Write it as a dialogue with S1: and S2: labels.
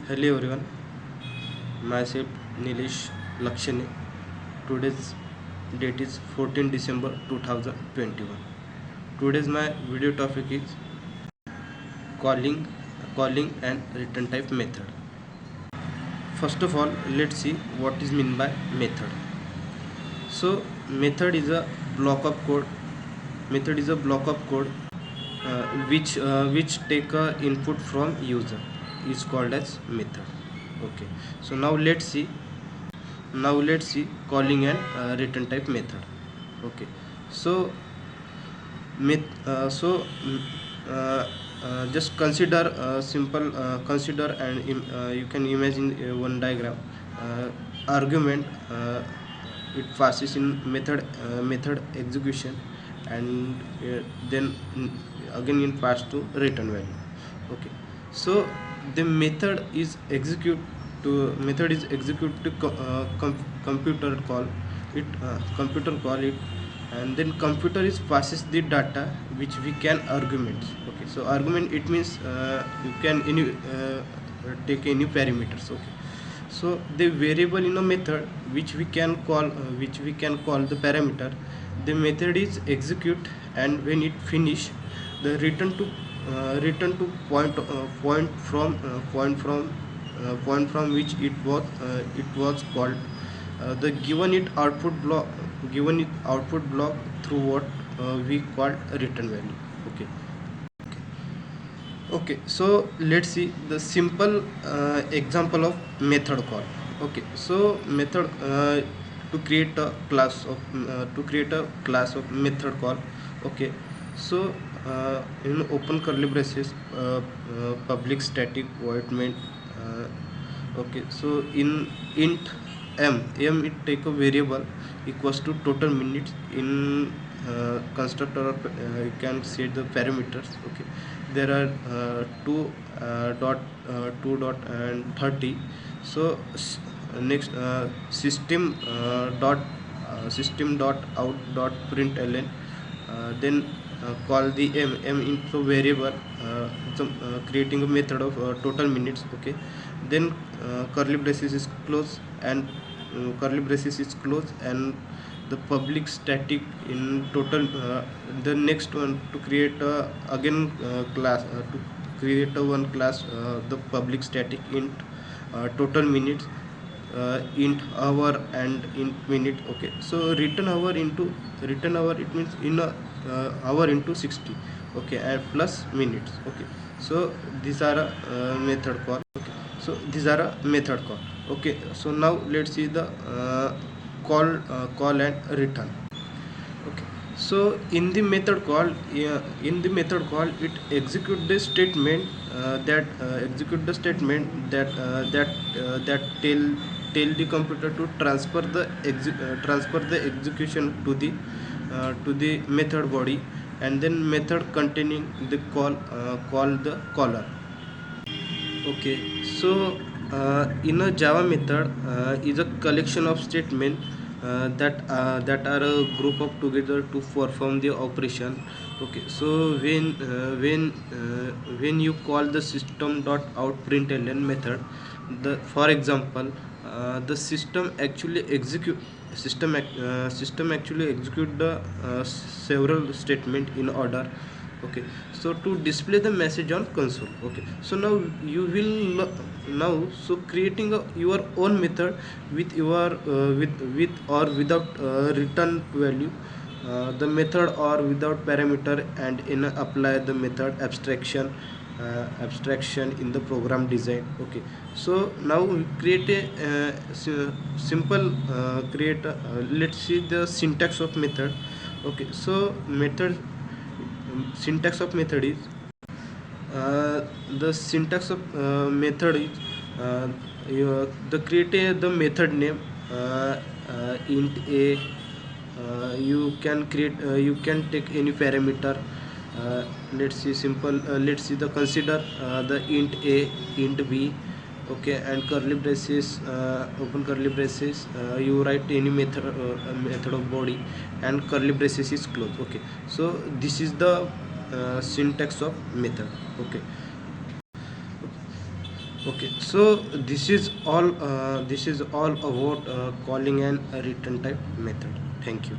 S1: Hello everyone, myself Nilesh Lakshane. Today's date is 14 December 2021. Today's my video topic is calling, calling and return type method. First of all, let's see what is meant by method. So method is a block of code. Method is a block of code which take a input from user is called as method. Okay. So now let's see calling and return type method. Okay. So just consider simple consider and you can imagine one diagram. Argument it passes in method execution, and then again in pass to return value. Okay. So the method is execute to computer call it, and then computer is passes the data which we can arguments. Okay. So argument it means you can take any parameters. Okay. So the variable in a method which we can call the parameter, the method is execute, and when it finish, the return to point from which it was called, the given it output block through what we call return value. Okay. Okay, so let's see the simple example of method call. Okay, so method to create a class of method call. Okay, so in open curly braces, public static void main. Okay, so in int m it take a variable equals to total minutes. In constructor, you can set the parameters. Okay, there are two dot and 30. So next, system dot out dot println, then call the m into variable, creating a method of total minutes. Okay, then curly braces is close, and the public static in total, the next one to create again class to create a one class, the public static int total minutes, int hour and int minute. Okay, so return hour it means in a hour into 60. Okay, and plus minutes. Okay, so these are a method call. Okay, so these are a method call. Okay, so now let's see the call and return. Okay, so in the method call, it execute the statement that tell the computer to transfer the execution to the method body, and then method containing the call the caller. Okay, so in a Java method is a collection of statement that are a group of together to perform the operation. Okay, so when you call the system dot out println method, for example, the system actually execute the several statement in order. Okay, so to display the message on console. Okay, so now you will now so creating your own method with your with or without return value, the method or without parameter, and in apply the method abstraction in the program design. Okay, so now we create a simple create let's see the syntax of method. Okay, so syntax of method is the syntax of method is the create the method name, int a. You can take any parameter. Let's see the consider the int a, int b. Okay, and curly braces, open curly braces, you write any method of body, and curly braces is closed. Okay, so this is the syntax of method. Okay, Okay, so this is all about calling and a return type method. Thank you.